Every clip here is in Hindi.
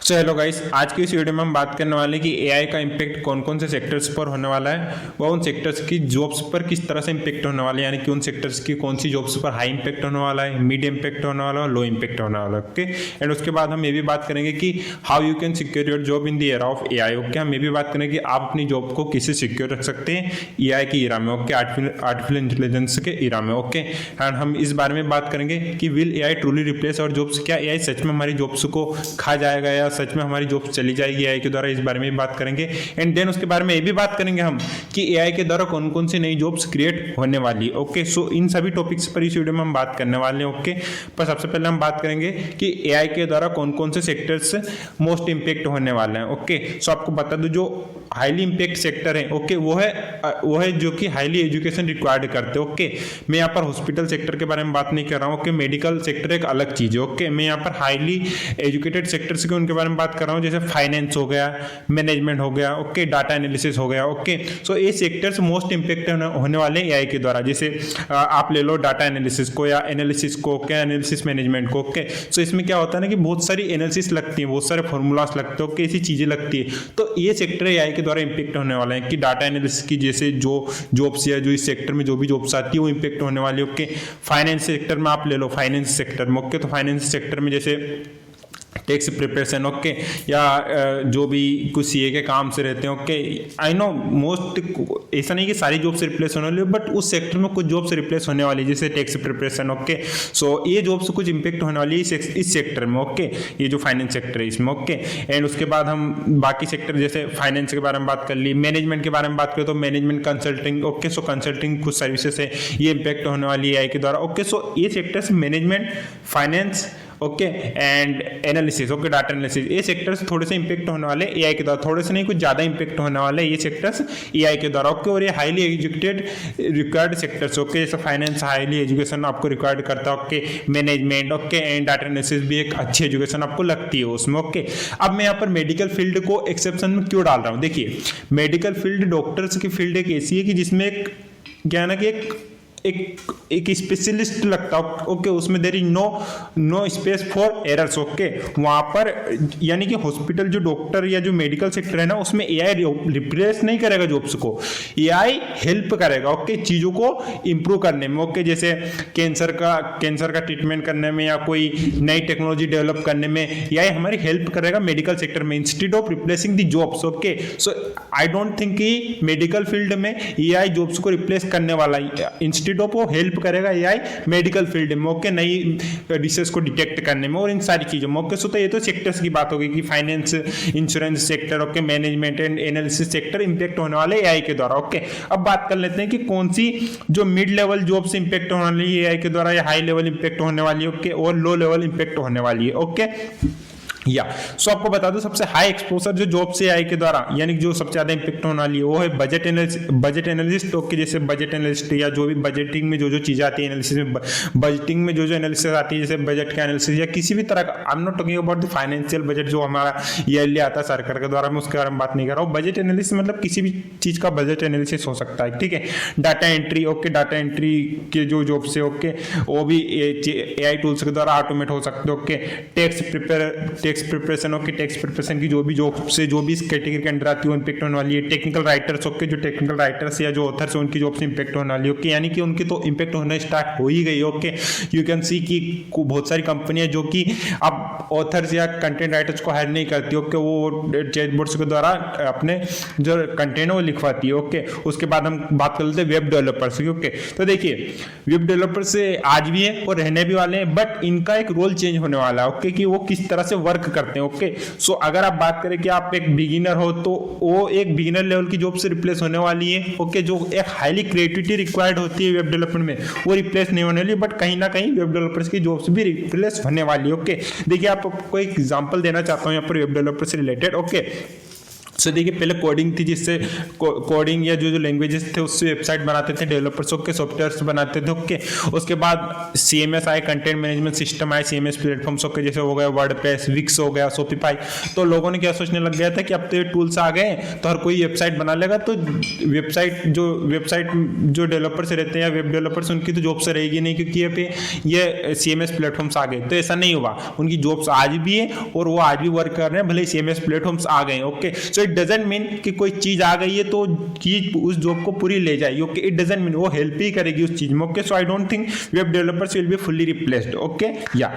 हेलो गाइस, आज की इस वीडियो में हम बात करने वाले हैं कि एआई का इम्पैक्ट कौन कौन से सेक्टर्स पर होने वाला है, वह उन सेक्टर्स की जॉब्स पर किस तरह से इम्पैक्ट होने वाला है, यानी कि उन सेक्टर्स की कौन सी जॉब्स पर हाई इम्पैक्ट होने वाला है, मीडियम इम्पैक्ट होने वाला है, लो इम्पैक्ट होने वाला है। ओके, एंड उसके बाद हम ये भी बात करेंगे कि how you can secure your job in the era of AI. Okay, हम ये भी बात करेंगे कि आप अपनी जॉब को किससे सिक्योर रख सकते हैं एआई की इरा में। ओके, आर्टिफिशियल इंटेलिजेंस के इरा में। ओके, एंड हम इस बारे में बात करेंगे कि will AI truly replace our jobs. क्या एआई सच में हमारी जॉब्स को खा जाएगा या सच में हमारी जॉब्स चली जाएगी एआई के द्वारा, इस बारे में भी बात करेंगे। एंड देन उसके बारे में ये भी बात करेंगे हम कि एआई के द्वारा कौन कौन सी नई जॉब्स क्रिएट होने वाली है। ओके, सो इन सभी टॉपिक्स पर इस वीडियो में हम बात करने वाले हैं। ओके, पर सबसे पहले हम बात करेंगे कि एआई के द्वारा कौन कौन से सेक्टर्स मोस्ट इंपैक्ट होने वाले हैं। ओके, सो आपको बता दूं जो हाईली इंपैक्ट सेक्टर है, ओके, वो है जो कि हाईली एजुकेशन रिक्वायर्ड करते हैं। ओके, मैं यहाँ पर हॉस्पिटल सेक्टर के बारे में बात नहीं कर रहा हूँ। ओके, मेडिकल सेक्टर एक अलग चीज है। ओके, मैं यहाँ पर हाईली एजुकेटेड सेक्टर्स के उनके बारे में बात कर रहा हूँ, जैसे फाइनेंस हो गया, मैनेजमेंट हो गया, ओके, डाटा एनालिसिस हो गया। ओके, सो ये सेक्टर्स मोस्ट इंपैक्ट होने वाले हैं एआई के द्वारा। जैसे आप ले लो डाटा एनालिसिस को या एनालिसिस को, क्या एनालिसिस मैनेजमेंट को। ओके, सो इसमें क्या होता है ना कि बहुत सारी एनालिसिस लगती है, बहुत सारे फॉर्मूलास लगते हैं। ओके, ऐसी चीजें लगती है, तो ये सेक्टर एआई के द्वारा इंपैक्ट होने वाला है कि डाटा एनालिसिस की जैसे जो जॉब्स या जो इस सेक्टर में जो भी जॉब्स आती है वो इंपैक्ट होने वाली है। ओके, फाइनेंस सेक्टर में आप ले लो, फाइनेंस सेक्टर में। ओके, तो फाइनेंस सेक्टर में जैसे टैक्स प्रिपरेशन, ओके, या जो भी कुछ सीए के काम से रहते हैं। ओके, आई नो मोस्ट, ऐसा नहीं कि सारी जॉब से रिप्लेस होने वाली है, बट उस सेक्टर में कुछ जॉब से रिप्लेस होने वाली है, जैसे टैक्स प्रिपरेशन। ओके, सो ये जॉब से कुछ इंपैक्ट होने वाली है इस सेक्टर में। ओके, ये जो फाइनेंस सेक्टर है इसमें। ओके, एंड उसके बाद हम बाकी सेक्टर जैसे फाइनेंस के बारे में बात कर ली, मैनेजमेंट के बारे में बात करें तो मैनेजमेंट कंसल्टिंग। ओके, सो कंसल्टिंग कुछ सर्विसेज है, ये इंपैक्ट होने वाली है एआई के द्वारा। ओके, सो ये sectors management, finance, okay, and analysis, okay, data analysis, ये सेक्टर्स थोड़े से इंपैक्ट होने वाले एआई के द्वारा, थोड़े से नहीं कुछ ज्यादा इंपैक्ट होने वाले ये सेक्टर्स एआई के द्वारा। ओके, और ये highly educated required sectors. Okay, जैसे फाइनेंस हाईली एजुकेशन आपको रिक्वायर्ड करता है। Okay, management, okay, and data analysis भी एक अच्छी एजुकेशन आपको लगती है उसमें। ओके, अब मैं यहाँ पर मेडिकल फील्ड को एक्सेप्शन में क्यों डाल रहा हूँ, देखिए मेडिकल फील्ड, डॉक्टर्स की फील्ड एक ऐसी है कि जिसमें एक क्या है ना कि एक स्पेशलिस्ट लगता है। ओके, उसमें there is no space for errors. Okay, वहां पर यानी कि हॉस्पिटल जो डॉक्टर या जो मेडिकल सेक्टर है ना, उसमें एआई रिप्लेस नहीं करेगा जॉब्स को, एआई हेल्प करेगा। ओके, चीजों को इंप्रूव करने में। ओके, जैसे कैंसर का ट्रीटमेंट करने में या कोई नई टेक्नोलॉजी डेवलप करने में एआई हमारी हेल्प करेगा मेडिकल सेक्टर में, instead of replacing the jobs. Okay, so I don't think कि मेडिकल फील्ड में एआई जॉब्स को रिप्लेस करने वाला है, इंस्टेड ऑफ वो हेल्प करेगा एआई मेडिकल फील्ड में। ओके, नई डिसीज को डिटेक्ट करने में और इन सारी चीजों में। ओके, सो तो ये तो सेक्टर्स की बात होगी कि finance, insurance sector, okay, management and analysis sector impact होने वाले एआई के द्वारा। ओके, अब बात कर लेते हैं कि कौन सी जो मिड लेवल जॉब से इंपैक्ट होने वाली है एआई के द्वारा, या हाई लेवल इंपैक्ट होने वाली है। ओके, और लो लेवल इंपैक्ट होने वाली है। ओके, या सो आपको बता दो सबसे हाई एक्सपोजर जो जॉब से एआई के द्वारा, यानी जो सबसे ज्यादा इंपैक्ट होने वाली है वो है बजट एनालिस्ट। ओके, जैसे बजट एनालिस्ट या जो भी बजटिंग में जो चीजें आती है एनालिसिस में, बजटिंग में जो एनालिसिस आती है, जैसे बजट का एनालिसिस या किसी भी तरह का, I am not talking about the financial budget जो हमारा ईयरली आता है सरकार के द्वारा, मैं उसके बारे में बात नहीं कर रहा हूँ। बजट एनालिसिस मतलब किसी भी चीज का बजट एनालिसिस हो सकता है। ठीक है, data entry, okay, data entry के जो जॉब से, ओके, वो भी एआई टूल्स के द्वारा ऑटोमेट हो सकते हैं। Okay, tax preparation, okay, tax preparation की जो भी जॉब से जो भी इस कैटेगरी के अंडर आती है वो इंपैक्ट होने वाली है। टेक्निकल राइटर्स, ओके, जो टेक्निकल राइटर्स या जो ऑथर्स है उनकी जॉब से इंपैक्ट होने वाली है। ओके, यानी कि उनकी तो इंपैक्ट होना स्टार्ट हो ही गई। ओके, यू कैन सी कि बहुत सारी कंपनियां जो कि अब ऑथर्स या कंटेंट राइटर्स को हायर नहीं करती। ओके, वो चैटबॉट्स के द्वारा अपने जो कंटेंट है वो लिखवाती है। ओके, उसके बाद हम बात कर लेते हैं वेब डेवलपर्स की। ओके, तो देखिए वेब डेवलपर्स से आज भी है और रहने भी वाले हैं, बट इनका एक रोल चेंज होने वाला है। ओके, कि वो किस तरह से वर्क करते हैं। ओके, सो अगर आप बात करें कि आप एक बिगिनर हो तो वो एक बिगिनर लेवल की जॉब से रिप्लेस होने वाली है। ओके, जो एक हाईली क्रिएटिविटी रिक्वायर्ड होती है वेब डेवलपमेंट में वो रिप्लेस नहीं होने वाली, बट कहीं ना कहीं वेब डेवलपर्स की जॉब्स भी रिप्लेस होने वाली है। ओके, देखिए आपको एक एग्जांपल देना चाहता हूं यहाँ पर वेब डेवलपर से रिलेटेड। ओके, सो देखिए पहले कोडिंग थी, जिससे कोडिंग या जो लैंग्वेजेस थे उससे वेबसाइट बनाते थे डेवलपर्स, ओके, सॉफ्टवेयर्स बनाते थे, ओके। उसके बाद CMS आए, कंटेंट मैनेजमेंट सिस्टम आए, CMS प्लेटफॉर्म्स, ओके, जैसे हो गया वर्डप्रेस, विक्स हो गया, शॉपिफाई। तो लोगों ने क्या सोचने लग गया था कि अब तो ये टूल्स आ गए तो हर कोई वेबसाइट बना लेगा, तो वेबसाइट जो डेवलपर्स रहते हैं या वेब डेवलपर्स, उनकी तो जॉब्स रहेगी नहीं, क्योंकि ये CMS प्लेटफॉर्म्स आ गए। तो ऐसा नहीं हुआ, उनकी जॉब्स आज भी है और वो आज भी वर्क कर रहे हैं, भले CMS प्लेटफॉर्म्स आ गए, okay. So it doesn't mean कि कोई चीज आ गई है तो चीज उस जॉब को पूरी ले जाएगी, ओके। इट डजंट मीन, वो हेल्प ही करेगी उस चीज में, okay. So I don't think web developers will be fully replaced, okay. या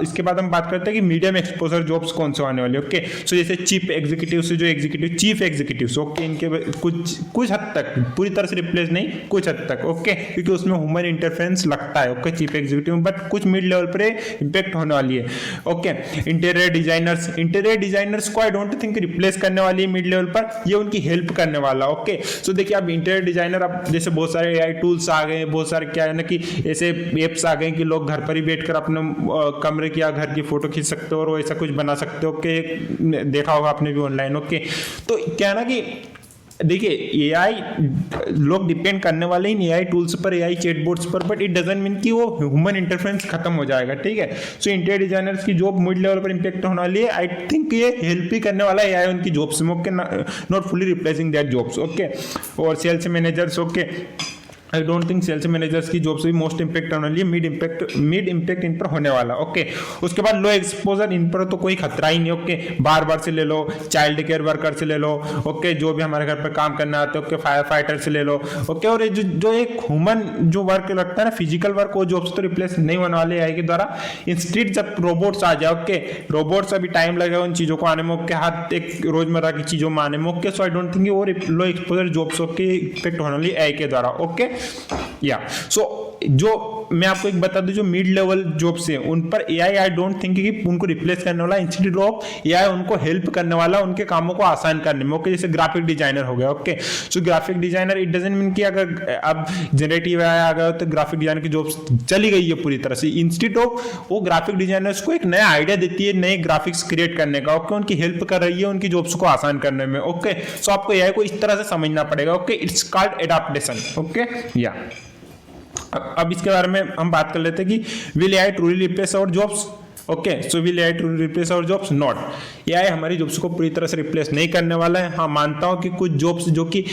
इसके बाद हम बात करते हैं कि मीडियम एक्सपोजर जॉब्स कौन से आने वाले, ओके। सो जैसे चीफ एग्जीक्यूटिव से जो एग्जीक्यूटिव चीफ एग्जीक्यूटिव, ओके, इनके कुछ हद तक, पूरी तरह से रिप्लेस नहीं, कुछ हद तक, ओके, क्योंकि उसमें ह्यूमन इंटरफेरेंस लगता है, ओके, चीफ एग्जीक्यूटिव, बट कुछ मिड लेवल पर इंपैक्ट होने वाली है, ओके। इंटीरियर डिजाइनर्स को आई डोंट थिंक रिप्लेस करने वाली है मिड लेवल पर, ये उनकी हेल्प करने वाला, ओके। सो देखिए अब इंटीरियर डिजाइनर, अब जैसे बहुत सारे AI टूल्स आ गए, बहुत सारे क्या है ना कि ऐसे एप्स आ गए कि लोग घर पर ही बैठकर अपने कमरे की या घर की फोटो खींच सकते हो और ऐसा कुछ बना सकते हो, ओके। देखा होगा आपने भी ऑनलाइन, ओके। तो क्या है ना कि देखिए AI लोग डिपेंड करने वाले ही AI टूल्स पर, AI चैटबॉट्स पर, बट इट डजंट मीन कि वो ह्यूमन इंटरफेरेंस खत्म हो जाएगा, ठीक है। सो इंटीरियर डिजाइनर्स की जॉब मिड लेवल पर इंपैक्ट होने वाली है, आई थिंक ये हेल्प ही करने वाला है AI उनकी जॉब्स में, okay, not fully replacing that jobs, okay. और sales managers, okay, I don't think sales managers की जॉब से भी मोस्ट इंपैक्ट होने वाली है, मिड इंपैक्ट इन पर होने वाला, ओके। उसके बाद लो एक्सपोजर, इन पर तो कोई खतरा ही नहीं, ओके। बार से ले लो, चाइल्ड केयर वर्कर से ले लो, ओके, जो भी हमारे घर पर काम करना आता है, ओके, फायर फाइटर से ले लो, ओके। और जो एक ह्यूमन जो वर्क लगता है ना, फिजिकल वर्क, वो जॉब्स तो रिप्लेस नहीं होने वाले AI के द्वारा। इंस्टेड जब रोबोट्स आ जाए, ओके, रोबोट्स अभी टाइम लगेगा उन चीजों को आने में, ओके, हर एक रोजमर्रा की चीजों में आने में, okay. So I don't think वो लो एक्सपोजर जॉब्स, ओके, इफेक्ट होने वाली AI के द्वारा, ओके। या सो जो मैं आपको एक बता दूं, जो मिड लेवल जॉब्स है उन पर AI आई डोंट थिंक कि उनको रिप्लेस करने वाला, इंस्टेड ऑफ AI उनको हेल्प करने वाला, उनके कामों को आसान करने में, ओके। जैसे ग्राफिक डिजाइनर हो गया, okay. So graphic designer, it doesn't mean कि अगर अब जनरेटिव AI आ गया तो ग्राफिक डिजाइनर की जॉब्स चली गई है पूरी तरह से। इंस्टेड ऑफ वो ग्राफिक डिजाइनर्स को एक नया आइडिया देती है नए ग्राफिक्स क्रिएट करने का, ओके, उनकी हेल्प कर रही है उनकी जॉब्स को आसान करने में, ओके। सो आपको AI को इस तरह से समझना पड़ेगा, okay. It's called adaptation, okay. या अब इसके बारे में हम बात कर लेते हैं कि will AI truly replace our jobs, okay. So will AI truly replace our jobs? Not. AI हमारी जॉब्स को पूरी तरह से रिप्लेस नहीं करने वाला है। हाँ, मानता हूं कि कुछ जॉब्स जो कि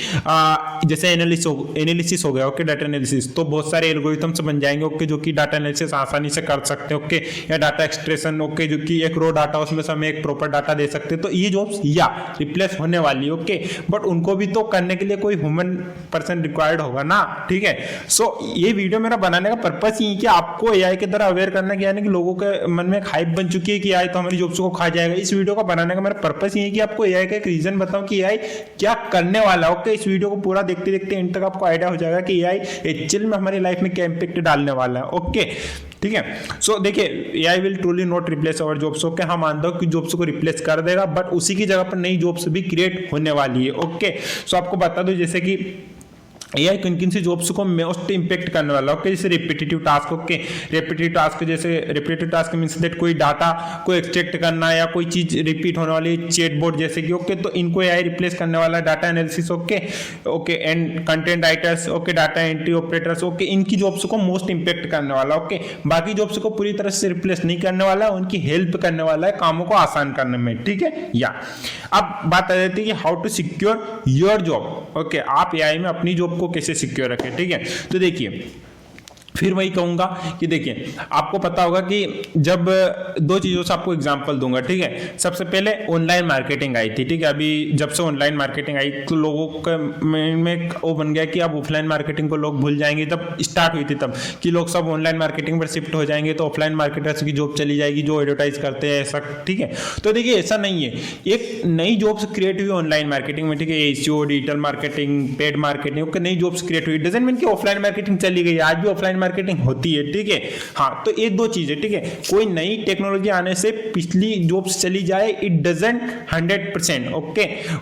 जैसे एनालिसिस हो गया, ओके, डाटा एनालिसिस, तो बहुत सारे एल्गोरिथम्स बन जाएंगे, ओके, जो कि डाटा एनालिसिस आसानी से कर सकते हैं, ओके। या डाटा एक्सट्रेक्शन, ओके, जो कि एक रो डाटा उसमें से हमें एक प्रॉपर डाटा दे सकते हैं, तो ये जॉब्स या रिप्लेस होने वाली है, ओके। बट उनको भी तो करने के लिए कोई ह्यूमन पर्सन रिक्वायर्ड होगा ना, ठीक है। सो ये वीडियो मेरा बनाने का पर्पस ही है कि आपको AI के द्वारा अवेयर करना, क्या है कि लोगों के मन में हाइप बन चुकी है कि AI तो हमारी जॉब्स को खा जाएगा। इस वीडियो को बनाने का मेरा पर्पस ये है कि आपको AI का एक रीजन बताऊं कि AI क्या करने वाला है, ओके। इस वीडियो को पूरा देखते देखते एंड तक आपको आइडिया हो जाएगा कि AI एक्चुअल में हमारी लाइफ में क्या इंपैक्ट डालने वाला है, ओके, ठीक है। सो देखिए AI will truly not replace our jobs, okay. हाँ, मानता हूं कि जॉब्स को रिप्लेस कर देगा, बट उसी की जगह पर नई जॉब्स भी क्रिएट होने वाली है, ओके। सो आपको बता दो जैसे कि AI किन से जॉब्स को मोस्ट इंपैक्ट करने वाला, ओके। जैसे repetitive task, okay. Repetitive task means that कोई डाटा को एक्सट्रैक्ट करना या कोई चीज रिपीट होने वाली, चैटबॉट जैसे कि, ओके, तो इनको AI रिप्लेस करने वाला। Data analysis, okay, and content writers, okay, data entry operators, okay, इनकी जॉब्स को मोस्ट इंपैक्ट करने वाला, ओके। बाकी जॉब्स को पूरी तरह से रिप्लेस नहीं करने वाला, उनकी हेल्प करने वाला है कामों को आसान करने में, ठीक है। या अब बात आ जाती है कि how to secure your job, okay. आप AI में अपनी जॉब को कैसे सिक्योर रखें, ठीक है। तो देखिए, फिर वही कहूंगा कि देखिए, आपको पता होगा कि जब दो चीजों से आपको एग्जांपल दूंगा, ठीक है। सबसे पहले ऑनलाइन मार्केटिंग आई थी, ठीक है। अभी जब से ऑनलाइन मार्केटिंग आई तो लोगों के में वो बन गया कि अब ऑफलाइन मार्केटिंग को लोग भूल जाएंगे। तब स्टार्ट हुई थी तब कि लोग सब ऑनलाइन मार्केटिंग पर शिफ्ट हो जाएंगे, तो ऑफलाइन मार्केटर्स की जॉब चली जाएगी जो एडवर्टाइज करते हैं, ऐसा, ठीक है। तो देखिए, ऐसा नहीं है, एक नई जॉब्स क्रिएट हुई ऑनलाइन मार्केटिंग में, ठीक है। SEO, digital marketing, paid marketing, okay, नई जॉब्स क्रिएट हुई। डजंट मीन कि ऑफलाइन मार्केटिंग चली गई, आज भी ऑफलाइन मार्केटिंग होती है, ठीक है। हाँ, तो ये दो चीजें, ठीक है। कोई नई टेक्नोलॉजी आने से पिछली जॉब्स चली जाए, इट डजंट 100%, ओके।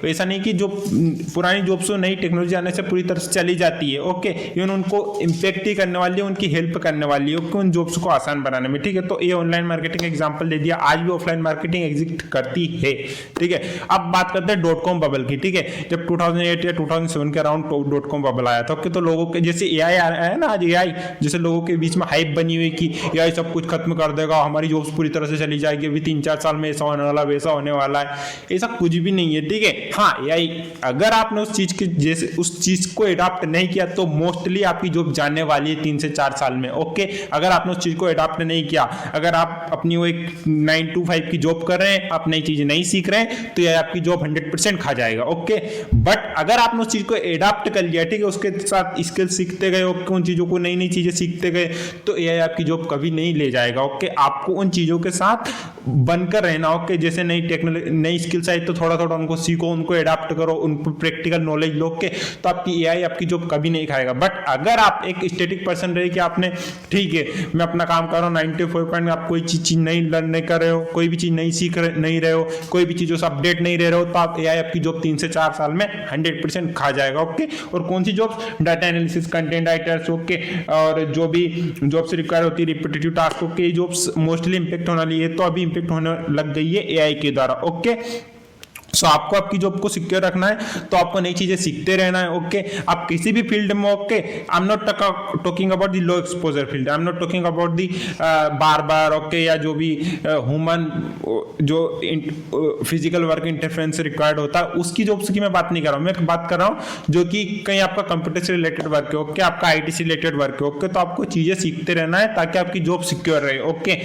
ऐसा नहीं कि जो पुरानी जॉब्स नई टेक्नोलॉजी आने से पूरी तरह से चली जाती है, ओके। इवन उनको इम्पैक्ट ही करने वाली है, उनकी हेल्प करने वाली है, ओके, उन जॉब्स को आसान बनाने में, ठीक है। तो ये ऑनलाइन मार्केटिंग एग्जांपल दे दिया। आज भी ऑफलाइन मार्केटिंग एग्जिस्ट करती है, ठीक है। अब बात करते हैं .com बबल की, ठीक है। जब 2008 या 2007 के अराउंड .com बबल आया था, ओके, तो लोगों के जैसे एआई आया है ना, आज एआई जैसे लोगों के बीच में हाइप बनी हुई कि एआई सब कुछ खत्म कर देगा, हमारी जॉब्स पूरी तरह से चली जाएगी, अभी 3-4 साल में ऐसा होने वाला, वैसा होने वाला है। ऐसा कुछ भी नहीं है, ठीक है। हाँ, एआई अगर आपने उस चीज की जैसे उस चीज को एडॉप्ट नहीं किया तो मोस्टली आपकी जॉब जाने वाली है 3 से 4 साल में, ओके। अगर आपने उस चीज को एडॉप्ट नहीं किया, अगर आप अपनी वो एक 9 to 5 की जॉब कर रहे हैं, आप नई चीजें नहीं सीख रहे हैं, तो ये आपकी जॉब 100% खा जाएगा, ओके। बट अगर आपने उस चीज को एडॉप्ट कर लिया, ठीक है, उसके साथ स्किल सीखते गए, ओके, उन चीजों को नई नई चीजें सीखते गए, तो ये आपकी जॉब कभी नहीं ले जाएगा, ओके। आपको उन चीजों के साथ बनकर रहना, ओके। जैसे नई टेक्नोलॉजी, नई स्किल्स आई तो थोड़ा थोड़ा उनको सीखो, उनको एडॉप्ट करो, उन पर प्रैक्टिकल नॉलेज लो, के तो आपकी एआई आपकी जॉब कभी नहीं खाएगा। बट अगर आप एक स्टैटिक पर्सन रहे कि आपने, ठीक है, मैं अपना काम कर रहा हूँ 9 to 5, आप कोई चीज नहीं लर्न नहीं कर रहे हो, कोई भी चीज नहीं सीख नहीं रहे हो, कोई भी चीजों से अपडेट नहीं रह रहे हो, तो आप एआई आपकी जॉब 3 से 4 साल में 100% खा जाएगा, ओके। और कौन सी job? Data analysis, content writers, okay, और जो भी जॉब्स रिक्वायर होती है रिपीटेटिव टास्क, ओके, ये जॉब्स मोस्टली इंपैक्ट होने वाली है, तो अभी इंपैक्ट होने लग गई है एआई के द्वारा, ओके। सो आपको आपकी जॉब को सिक्योर रखना है, तो आपको नई चीजें सीखते रहना है, ओके। आप किसी भी फील्ड में, okay, I am not talking about the low exposure field, I am not talking about the barber, okay, या जो भी ह्यूमन जो फिजिकल वर्क इंटरफेरेंस रिक्वायर्ड होता है, उसकी जॉब्स की मैं बात नहीं कर रहा हूँ। मैं बात कर रहा हूँ जो कि कहीं आपका कंप्यूटर से रिलेटेड वर्क है, ओके, आपका आईटी से रिलेटेड वर्क है, ओके। तो आपको चीजें सीखते रहना है ताकि आपकी जॉब सिक्योर रहे, ओके।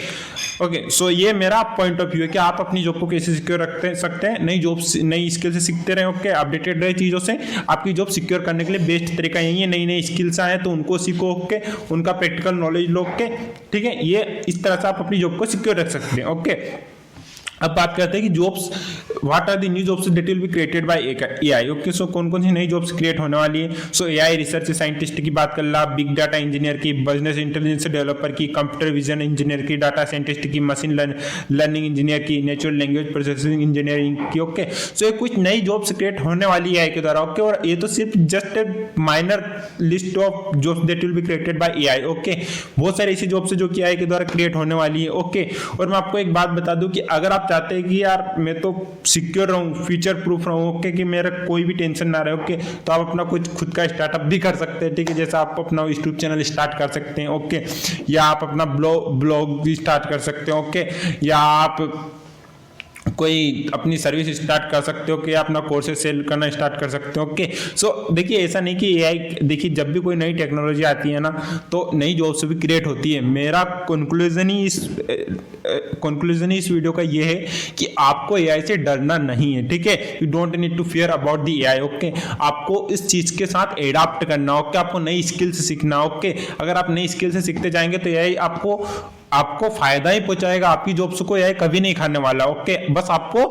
ओके, सो ये मेरा पॉइंट ऑफ व्यू है कि आप अपनी जॉब को कैसे सिक्योर रख सकते हैं। नई जॉब, नई स्किल से सीखते रहे, ओके, अपडेटेड रहे चीजों से। आपकी जॉब सिक्योर करने के लिए बेस्ट तरीका यही है, नई नई स्किल्स आए तो उनको सीखो, ओके, उनका प्रैक्टिकल नॉलेज लो, ओके, ठीक है। ये इस तरह से आप अपनी जॉब को सिक्योर रख सकते हैं, ओके। अब बात करते हैं कि jobs, what are the new jobs that will be created by AI, okay. So कौन कौन सी नई जॉब्स क्रिएट होने वाली है? सो एआई रिसर्च साइंटिस्ट की बात कर ला, बिग डाटा इंजीनियर की, बिजनेस इंटेलिजेंस डेवलपर की, कंप्यूटर विजन इंजीनियर की, डाटा साइंटिस्ट की, मशीन लर्निंग इंजीनियर की, नेचुरल लैंग्वेज प्रोसेसिंग इंजीनियरिंग की, ओके। सो ये कुछ नई जॉब्स क्रिएट होने वाली है एआई के द्वारा, ओके। और ये तो सिर्फ just a minor list of jobs that will be created by AI, okay. बहुत सारी ऐसी जॉब्स है जो कि एआई के द्वारा क्रिएट होने वाली है, ओके। और मैं आपको एक बात बता दूं कि अगर आप चाहते हैं कि यार मैं तो सिक्योर रहूं, फ्यूचर प्रूफ रहूं, ओके, कि मेरा कोई भी टेंशन ना रहे, ओके, तो आप अपना कुछ खुद का स्टार्टअप भी कर सकते हैं, ठीक है। जैसे आप अपना यूट्यूब चैनल स्टार्ट कर सकते हैं, ओके, या आप अपना ब्लॉग भी स्टार्ट कर सकते हैं, ओके, या आप कोई अपनी सर्विस स्टार्ट कर सकते हो, कि अपना कोर्सेज सेल करना स्टार्ट कर सकते हो, ओके। सो देखिए, ऐसा नहीं कि एआई, देखिए जब भी कोई नई टेक्नोलॉजी आती है ना, तो नई जॉब्स भी क्रिएट होती है। मेरा कंक्लूजन ही इस वीडियो का ये है कि आपको एआई से डरना नहीं है, ठीक है। You don't need to fear about the AI, okay. आपको इस चीज के साथ एडाप्ट करना, ओके। आपको नई स्किल्स सीखना, ओके। अगर आप नई स्किल से सीखते जाएंगे तो एआई आपको फायदा ही पहुंचाएगा, आपकी जॉब्स को एआई कभी नहीं खाने वाला, ओके। बस आपको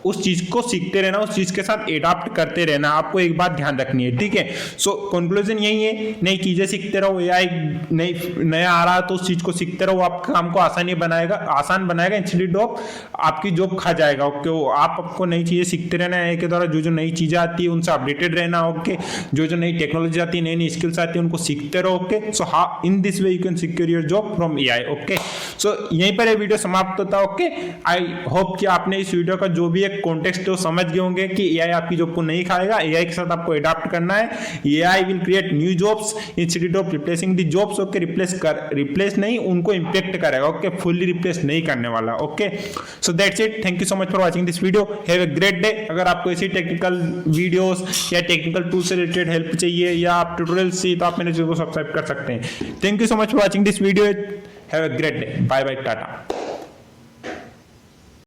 उस चीज को सीखते रहना, उस चीज के साथ एडाप्ट करते रहना। आपको एक बात ध्यान रखनी है, ठीक है। सो कंक्लूजन यही है, नई चीजें सीखते रहो, एआई नया आ रहा है तो उस चीज को सीखते रहो, आपके काम को आसान बनाएगा इंस्टेड ऑफ आपकी जॉब खा जाएगा, ओके। आपको नई चीजें सीखते रहना है एआई के द्वारा, जो नई चीजें आती है उनसे अपडेटेड रहना, ओके। जो नई टेक्नोलॉजी आती है, नई नई स्किल्स आती है, उनको सीखते रहो, ओके। सो हाँ, in this way you can secure your job from AI, okay. So यहीं पर ये वीडियो समाप्त होता है, ओके। आई होप कि आपने इस वीडियो का जो भी एक कॉन्टेक्स्ट तो समझ गए होंगे कि एआई आपकी जॉब को नहीं खाएगा, एआई के साथ आपको अडॉप्ट करना है। AI will create new jobs instead of replacing the jobs, okay. Replace नहीं, उनको इंपैक्ट करेगा, ओके, फुल्ली रिप्लेस नहीं करने वाला, okay. So that's it, thank you so much for watching this video, have a great day. अगर आपको ऐसी टेक्निकल वीडियोस या टेक्निकल टूल से रिलेटेड हेल्प चाहिए या आप ट्यूटोरियल से, तो आप मेरे चैनल को सब्सक्राइब कर सकते हैं। Thank you so much for watching this video, have a great day, bye bye, Tata.